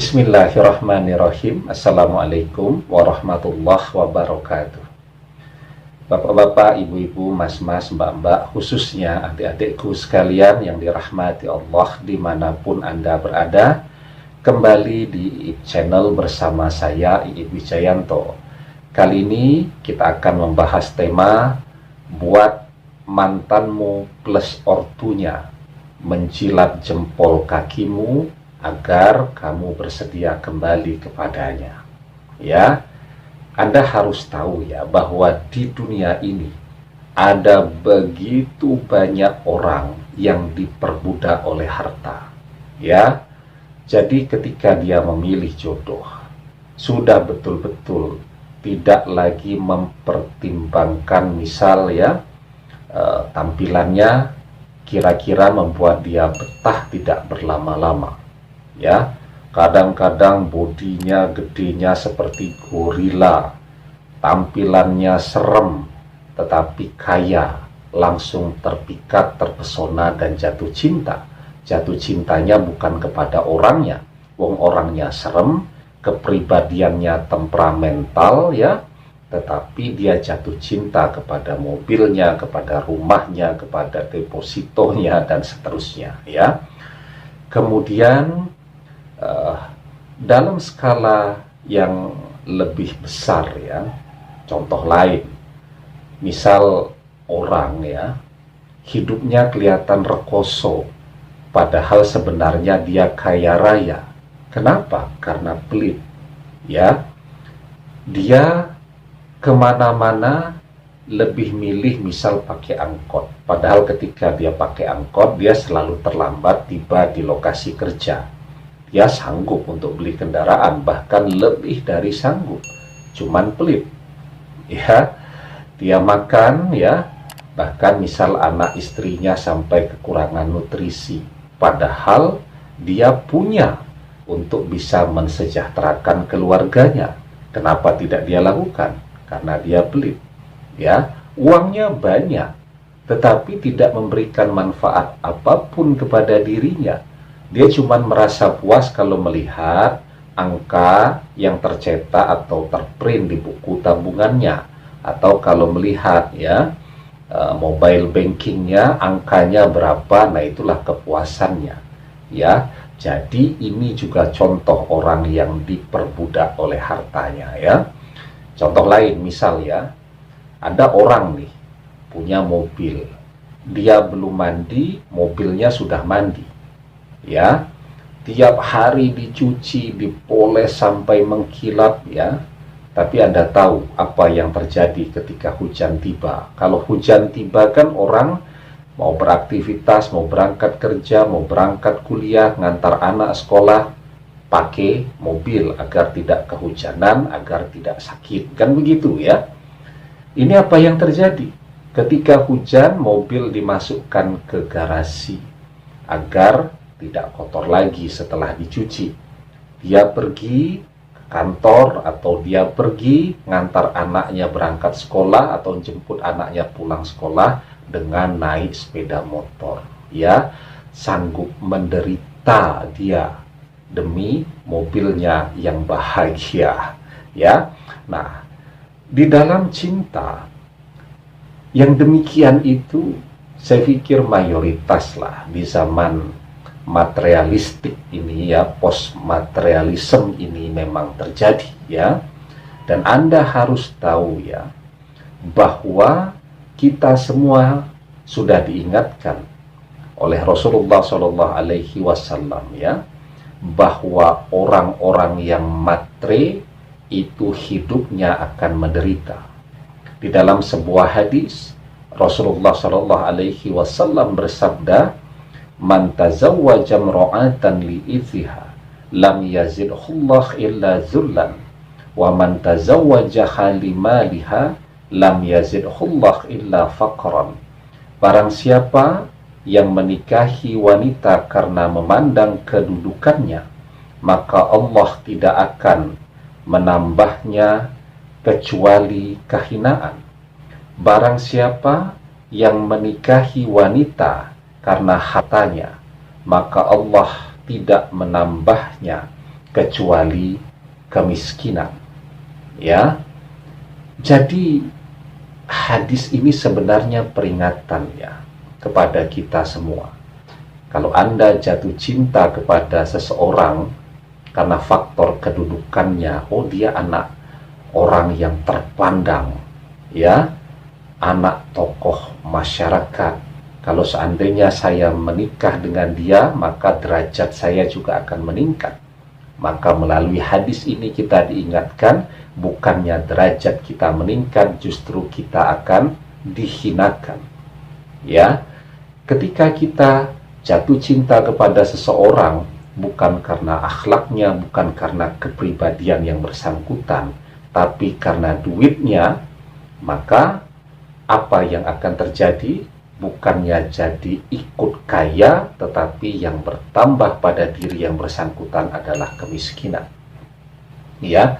Bismillahirrahmanirrahim. Assalamualaikum warahmatullahi wabarakatuh. Bapak-bapak, ibu-ibu, mas-mas, mbak-mbak, khususnya adik-adikku sekalian yang dirahmati Allah dimanapun Anda berada, kembali di channel bersama saya, Iib Wijayanto. Kali ini kita akan membahas tema buat mantanmu plus ortunya menjilat jempol kakimu agar kamu bersedia kembali kepadanya. Ya, Anda harus tahu ya bahwa di dunia ini ada begitu banyak orang yang diperbudak oleh harta. Ya, jadi ketika dia memilih jodoh, sudah betul-betul tidak lagi mempertimbangkan misal ya tampilannya kira-kira membuat dia betah tidak berlama-lama. Ya, kadang-kadang bodinya gedenya seperti gorila, tampilannya serem, tetapi kaya, langsung terpikat, terpesona dan jatuh cinta. Jatuh cintanya bukan kepada orangnya, wong orangnya serem, kepribadiannya temperamental ya, tetapi dia jatuh cinta kepada mobilnya, kepada rumahnya, kepada depositonya dan seterusnya ya. Kemudian dalam skala yang lebih besar ya, contoh lain, misal orang ya hidupnya kelihatan rekoso padahal sebenarnya dia kaya raya. Kenapa? Karena pelit ya. Dia kemana-mana lebih milih misal pakai angkot, padahal ketika dia pakai angkot dia selalu terlambat tiba di lokasi kerja. Dia sanggup untuk beli kendaraan, bahkan lebih dari sanggup, cuman pelit ya. Dia makan ya, bahkan misal anak istrinya sampai kekurangan nutrisi, padahal dia punya untuk bisa mensejahterakan keluarganya. Kenapa tidak dia lakukan? Karena dia pelit ya. Uangnya banyak tetapi tidak memberikan manfaat apapun kepada dirinya. Dia cuma merasa puas kalau melihat angka yang tercetak atau terprint di buku tabungannya, atau kalau melihat ya mobile bankingnya angkanya berapa. Nah, itulah kepuasannya ya. Jadi ini juga contoh orang yang diperbudak oleh hartanya ya. Contoh lain misal ya, ada orang nih punya mobil, dia belum mandi, mobilnya sudah mandi ya, tiap hari dicuci, dipoles sampai mengkilat ya. Tapi Anda tahu apa yang terjadi ketika hujan tiba? Kalau hujan tiba kan orang mau beraktivitas, mau berangkat kerja, mau berangkat kuliah, ngantar anak sekolah, pakai mobil agar tidak kehujanan, agar tidak sakit, kan begitu ya. Ini apa yang terjadi? Ketika hujan, mobil dimasukkan ke garasi agar tidak kotor lagi setelah dicuci. Dia pergi ke kantor atau dia pergi ngantar anaknya berangkat sekolah atau jemput anaknya pulang sekolah dengan naik sepeda motor ya. Sanggup menderita dia demi mobilnya yang bahagia ya. Nah, di dalam cinta yang demikian itu saya pikir mayoritas lah di zaman materialistik ini ya, post materialism ini memang terjadi ya. Dan Anda harus tahu ya bahwa kita semua sudah diingatkan oleh Rasulullah SAW ya, bahwa orang-orang yang matre itu hidupnya akan menderita. Di dalam sebuah hadis Rasulullah SAW bersabda, man tazawwaja imra'atan li'ithiha lam yazidhullah illa zullan wa man tazawwaja halimaliha lam yazidhullah illa faqran. Barang siapa yang menikahi wanita karena memandang kedudukannya, maka Allah tidak akan menambahnya kecuali kehinaan. Barang siapa yang menikahi wanita karena hartanya, maka Allah tidak menambahnya kecuali kemiskinan. Ya, jadi hadis ini sebenarnya peringatan ya kepada kita semua. Kalau Anda jatuh cinta kepada seseorang karena faktor kedudukannya, oh dia anak orang yang terpandang, ya, anak tokoh masyarakat. Kalau seandainya saya menikah dengan dia, maka derajat saya juga akan meningkat. Maka melalui hadis ini kita diingatkan, bukannya derajat kita meningkat, justru kita akan dihinakan. Ya, ketika kita jatuh cinta kepada seseorang, bukan karena akhlaknya, bukan karena kepribadian yang bersangkutan, tapi karena duitnya, maka apa yang akan terjadi? Bukannya jadi ikut kaya, tetapi yang bertambah pada diri yang bersangkutan adalah kemiskinan. Ya,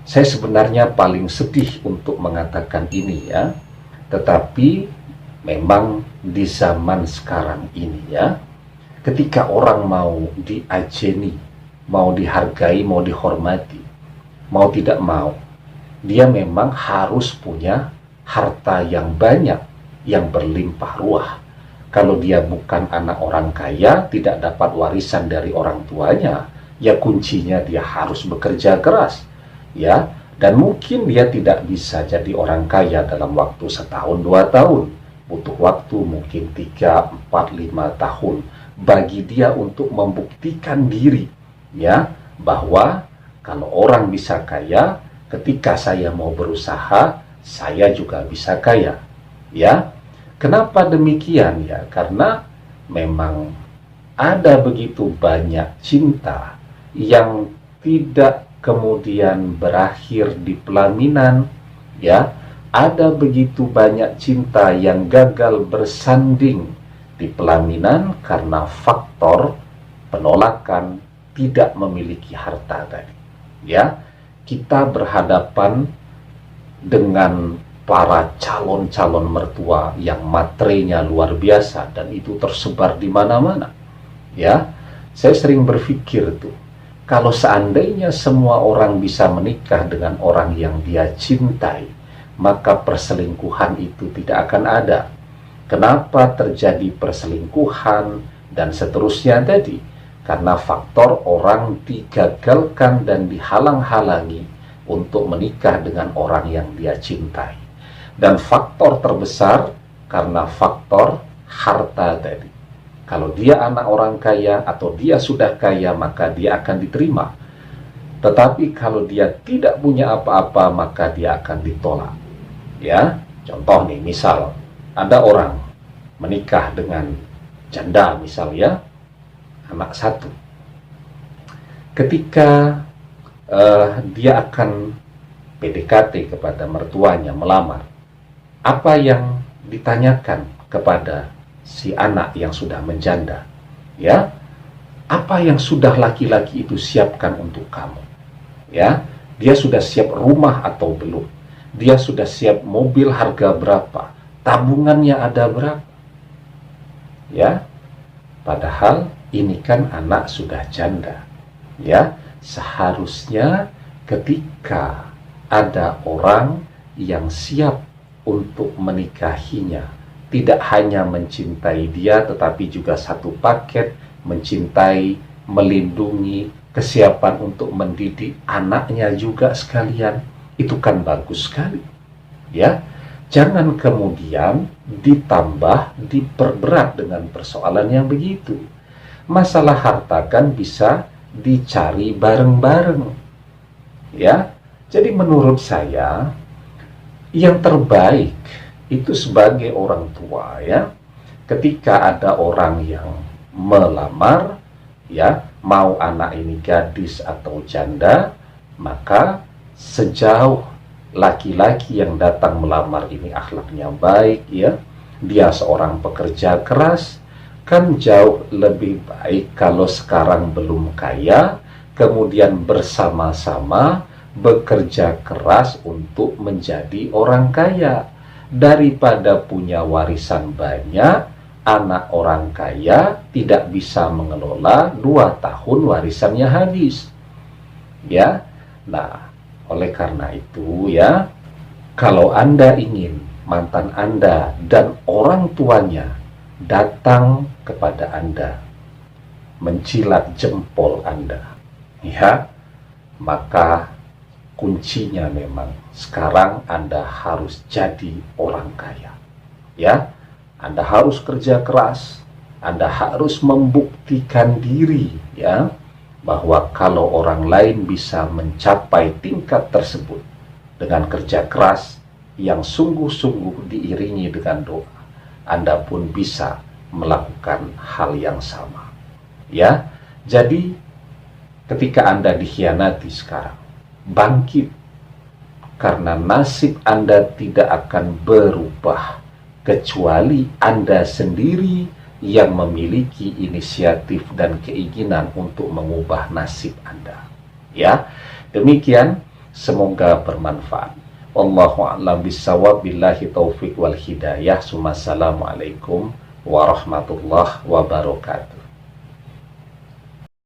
saya sebenarnya paling sedih untuk mengatakan ini ya, tetapi memang di zaman sekarang ini ya, ketika orang mau diajeni, mau dihargai, mau dihormati, mau tidak mau, dia memang harus punya harta yang banyak, yang berlimpah ruah. Kalau dia bukan anak orang kaya, tidak dapat warisan dari orang tuanya, ya kuncinya dia harus bekerja keras. Ya, dan mungkin dia tidak bisa jadi orang kaya dalam waktu setahun, 2 tahun. Butuh waktu mungkin 3, 4, 5 tahun bagi dia untuk membuktikan diri, ya, bahwa kalau orang bisa kaya, ketika saya mau berusaha, saya juga bisa kaya. Ya, kenapa demikian ya? Karena memang ada begitu banyak cinta yang tidak kemudian berakhir di pelaminan, ya. Ada begitu banyak cinta yang gagal bersanding di pelaminan karena faktor penolakan tidak memiliki harta tadi. Ya, kita berhadapan dengan para calon-calon mertua yang materainya luar biasa dan itu tersebar di mana-mana. Ya, saya sering berpikir tuh, kalau seandainya semua orang bisa menikah dengan orang yang dia cintai, maka perselingkuhan itu tidak akan ada. Kenapa terjadi perselingkuhan dan seterusnya tadi? Karena faktor orang digagalkan dan dihalang-halangi untuk menikah dengan orang yang dia cintai. Dan faktor terbesar karena faktor harta tadi. Kalau dia anak orang kaya atau dia sudah kaya, maka dia akan diterima. Tetapi kalau dia tidak punya apa-apa, maka dia akan ditolak. Ya, contoh nih, misal ada orang menikah dengan janda misal ya, anak 1. Ketika dia akan PDKT kepada mertuanya, melamar, apa yang ditanyakan kepada si anak yang sudah menjanda? Ya, apa yang sudah laki-laki itu siapkan untuk kamu? Ya, dia sudah siap rumah atau belum? Dia sudah siap mobil harga berapa? Tabungannya ada berapa? Ya, padahal ini kan anak sudah janda. Ya, seharusnya ketika ada orang yang siap untuk menikahinya, tidak hanya mencintai dia, tetapi juga satu paket mencintai, melindungi, kesiapan untuk mendidik anaknya juga sekalian. Itu kan bagus sekali. Ya, jangan kemudian ditambah, diperberat dengan persoalan yang begitu. Masalah harta kan bisa dicari bareng-bareng. Ya, jadi menurut saya yang terbaik itu sebagai orang tua ya, ketika ada orang yang melamar ya, mau anak ini gadis atau janda, maka sejauh laki-laki yang datang melamar ini akhlaknya baik ya, dia seorang pekerja keras, kan jauh lebih baik kalau sekarang belum kaya, kemudian bersama-sama bekerja keras untuk menjadi orang kaya, daripada punya warisan banyak, anak orang kaya tidak bisa mengelola, 2 tahun warisannya habis. ya. Nah, oleh karena itu ya, kalau Anda ingin mantan Anda dan orang tuanya datang kepada Anda, mencilat jempol Anda, ya, maka kuncinya memang sekarang Anda harus jadi orang kaya. Ya, Anda harus kerja keras, Anda harus membuktikan diri, ya, bahwa kalau orang lain bisa mencapai tingkat tersebut dengan kerja keras yang sungguh-sungguh diiringi dengan doa, Anda pun bisa melakukan hal yang sama. Ya, jadi ketika Anda dikhianati sekarang, bangkit, karena nasib Anda tidak akan berubah kecuali Anda sendiri yang memiliki inisiatif dan keinginan untuk mengubah nasib Anda. Ya, demikian, semoga bermanfaat. Wallahu a'lam bishawab, billahi taufik wal hidayah. Assalamualaikum warahmatullahi wabarakatuh.